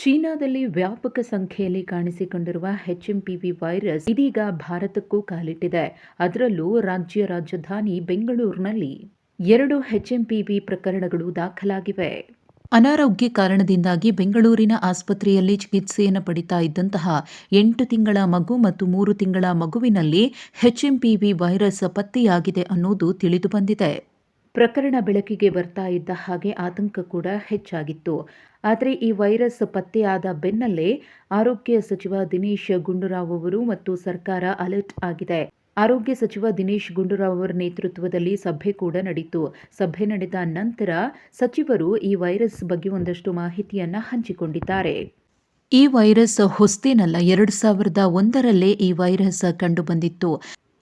ಚೀನಾದಲ್ಲಿ ವ್ಯಾಪಕ ಸಂಖ್ಯೆಯಲ್ಲಿ ಕಾಣಿಸಿಕೊಂಡಿರುವ ಎಚ್ಎಂಪಿವಿ ವೈರಸ್ ಇದೀಗ ಭಾರತಕ್ಕೂ ಕಾಲಿಟ್ಟಿದೆ. ಅದರಲ್ಲೂ ರಾಜ್ಯ ರಾಜಧಾನಿ ಬೆಂಗಳೂರಿನಲ್ಲಿ 2 ಎಚ್ಎಂಪಿವಿ ಪ್ರಕರಣಗಳು ದಾಖಲಾಗಿವೆ. ಅನಾರೋಗ್ಯ ಕಾರಣದಿಂದಾಗಿ ಬೆಂಗಳೂರಿನ ಆಸ್ಪತ್ರೆಯಲ್ಲಿ ಚಿಕಿತ್ಸೆಯನ್ನು ಪಡಿತಾ ಇದ್ದಂತಹ 8 ತಿಂಗಳ ಮಗು ಮತ್ತು 3 ತಿಂಗಳ ಮಗುವಿನಲ್ಲಿ ಎಚ್ಎಂಪಿವಿ ವೈರಸ್ ಪತ್ತೆಯಾಗಿದೆ ಅನ್ನೋದು ತಿಳಿದುಬಂದಿದೆ. ಪ್ರಕರಣ ಬೆಳಕಿಗೆ ಬರ್ತಾ ಇದ್ದ ಹಾಗೆ ಆತಂಕ ಕೂಡ ಹೆಚ್ಚಾಗಿತ್ತು. ಆದರೆ ಈ ವೈರಸ್ ಪತ್ತೆಯಾದ ಬೆನ್ನಲ್ಲೇ ಆರೋಗ್ಯ ಸಚಿವ ದಿನೇಶ್ ಗುಂಡೂರಾವ್ ಅವರು ಮತ್ತು ಸರ್ಕಾರ ಅಲರ್ಟ್ ಆಗಿದೆ. ಆರೋಗ್ಯ ಸಚಿವ ದಿನೇಶ್ ಗುಂಡೂರಾವ್ ಅವರ ನೇತೃತ್ವದಲ್ಲಿ ಸಭೆ ಕೂಡ ನಡೆಯಿತು. ಸಭೆ ನಡೆದ ನಂತರ ಸಚಿವರು ಈ ವೈರಸ್ ಬಗ್ಗೆ ಒಂದಷ್ಟು ಮಾಹಿತಿಯನ್ನ ಹಂಚಿಕೊಂಡಿದ್ದಾರೆ. ಈ ವೈರಸ್ ಹೊಸತೇನಲ್ಲ, 2001ರಲ್ಲೇ ಈ ವೈರಸ್ ಕಂಡುಬಂದಿತ್ತು.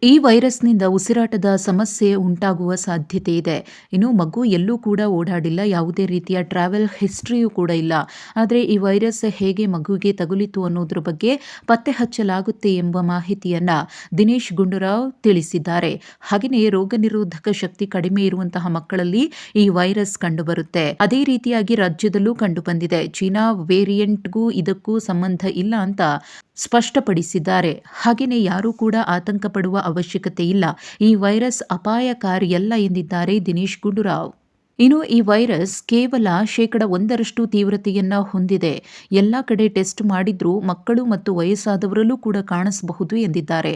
ಈ ವೈರಸ್ನಿಂದ ಉಸಿರಾಟದ ಸಮಸ್ಯೆ ಉಂಟಾಗುವ ಸಾಧ್ಯತೆ ಇದೆ. ಇನ್ನು ಮಗು ಎಲ್ಲೂ ಕೂಡ ಓಡಾಡಿಲ್ಲ, ಯಾವುದೇ ರೀತಿಯ ಟ್ರಾವೆಲ್ ಹಿಸ್ಟ್ರಿಯೂ ಕೂಡ ಇಲ್ಲ. ಆದರೆ ಈ ವೈರಸ್ ಹೇಗೆ ಮಗುವಿಗೆ ತಗುಲಿತು ಅನ್ನೋದ್ರ ಬಗ್ಗೆ ಪತ್ತೆ ಹಚ್ಚಲಾಗುತ್ತೆ ಎಂಬ ಮಾಹಿತಿಯನ್ನ ದಿನೇಶ್ ಗುಂಡೂರಾವ್ ತಿಳಿಸಿದ್ದಾರೆ. ಹಾಗೆಯೇ ರೋಗ ನಿರೋಧಕ ಶಕ್ತಿ ಕಡಿಮೆ ಇರುವಂತಹ ಮಕ್ಕಳಲ್ಲಿ ಈ ವೈರಸ್ ಕಂಡುಬರುತ್ತೆ. ಅದೇ ರೀತಿಯಾಗಿ ರಾಜ್ಯದಲ್ಲೂ ಕಂಡುಬಂದಿದೆ. ಚೀನಾ ವೇರಿಯಂಟ್ಗೂ ಇದಕ್ಕೂ ಸಂಬಂಧ ಇಲ್ಲ ಅಂತ ಸ್ಪಷ್ಟಪಡಿಸಿದ್ದಾರೆ. ಹಾಗೆಯೇ ಯಾರೂ ಕೂಡ ಆತಂಕ ಪಡುವ ಅವಶ್ಯಕತೆ ಇಲ್ಲ. ಈ ವೈರಸ್ ಅಪಾಯಕಾರಿಯಲ್ಲ ಎಂದಿದ್ದಾರೆ ದಿನೇಶ್ ಗುಂಡೂರಾವ್. ಇನ್ನು ಈ ವೈರಸ್ ಕೇವಲ 1% ತೀವ್ರತೆಯನ್ನ ಹೊಂದಿದೆ. ಎಲ್ಲ ಕಡೆ ಟೆಸ್ಟ್ ಮಾಡಿದ್ರೂ ಮಕ್ಕಳು ಮತ್ತು ವಯಸ್ಸಾದವರಲ್ಲೂ ಕೂಡ ಕಾಣಿಸಬಹುದು ಎಂದಿದ್ದಾರೆ.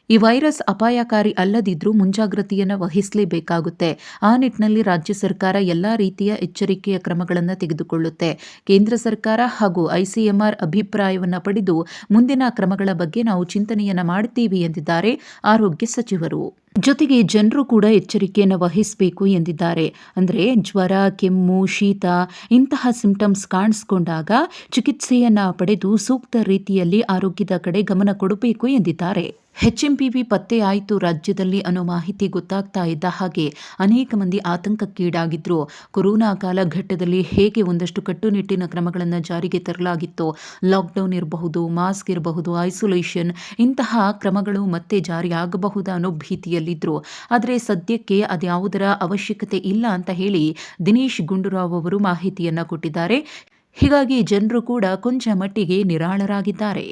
ಈ ವೈರಸ್ ಅಪಾಯಕಾರಿ ಅಲ್ಲದಿದ್ರೂ ಮುಂಜಾಗ್ರತೆಯನ್ನು ವಹಿಸಲೇಬೇಕಾಗುತ್ತೆ. ಆ ನಿಟ್ಟಿನಲ್ಲಿ ರಾಜ್ಯ ಸರ್ಕಾರ ಎಲ್ಲಾ ರೀತಿಯ ಎಚ್ಚರಿಕೆಯ ಕ್ರಮಗಳನ್ನು ತೆಗೆದುಕೊಳ್ಳುತ್ತೆ. ಕೇಂದ್ರ ಸರ್ಕಾರ ಹಾಗೂ ಐಸಿಎಂಆರ್ ಅಭಿಪ್ರಾಯವನ್ನು ಪಡೆದು ಮುಂದಿನ ಕ್ರಮಗಳ ಬಗ್ಗೆ ನಾವು ಚಿಂತನೆಯನ್ನ ಮಾಡುತ್ತೀವಿ ಎಂದಿದ್ದಾರೆ ಆರೋಗ್ಯ ಸಚಿವರು. ಜೊತೆಗೆ ಜನರು ಕೂಡ ಎಚ್ಚರಿಕೆಯನ್ನು ವಹಿಸಬೇಕು ಎಂದಿದ್ದಾರೆ. ಅಂದರೆ ಜ್ವರ, ಕೆಮ್ಮು, ಶೀತ ಇಂತಹ ಸಿಂಪ್ಟಮ್ಸ್ ಕಾಣಿಸಿಕೊಂಡಾಗ ಚಿಕಿತ್ಸೆಯನ್ನ ಪಡೆದು ಸೂಕ್ತ ರೀತಿಯಲ್ಲಿ ಆರೋಗ್ಯದ ಕಡೆ ಗಮನ ಕೊಡಬೇಕು ಎಂದಿದ್ದಾರೆ. ಎಚ್ಎಂಪಿವಿ ಪತ್ತೆ ಆಯಿತು ರಾಜ್ಯದಲ್ಲಿ ಅನ್ನೋ ಮಾಹಿತಿ ಗೊತ್ತಾಗ್ತಾ ಇದ್ದ ಹಾಗೆ ಅನೇಕ ಮಂದಿ ಆತಂಕಕ್ಕೀಡಾಗಿದ್ರು. ಕೊರೋನಾ ಕಾಲಘಟ್ಟದಲ್ಲಿ ಹೇಗೆ ಒಂದಷ್ಟು ಕಟ್ಟುನಿಟ್ಟಿನ ಕ್ರಮಗಳನ್ನು ಜಾರಿಗೆ ತರಲಾಗಿತ್ತು, ಲಾಕ್ಡೌನ್ ಇರಬಹುದು, ಮಾಸ್ಕ್ ಇರಬಹುದು, ಐಸೋಲೇಷನ್ ಇಂತಹ ಕ್ರಮಗಳು ಮತ್ತೆ ಜಾರಿಯಾಗಬಹುದಾ ಅನ್ನೋ ಭೀತಿಯಲ್ಲಿದ್ರು. ಆದರೆ ಸದ್ಯಕ್ಕೆ ಅದ್ಯಾವುದರ ಅವಶ್ಯಕತೆ ಇಲ್ಲ ಅಂತ ಹೇಳಿ ದಿನೇಶ್ ಗುಂಡೂರಾವ್ ಅವರು ಮಾಹಿತಿಯನ್ನ ಕೊಟ್ಟಿದ್ದಾರೆ. ಹೀಗಾಗಿ ಜನರು ಕೂಡ ಕೊಂಚ ಮಟ್ಟಿಗೆ ನಿರಾಳರಾಗಿದ್ದಾರೆ.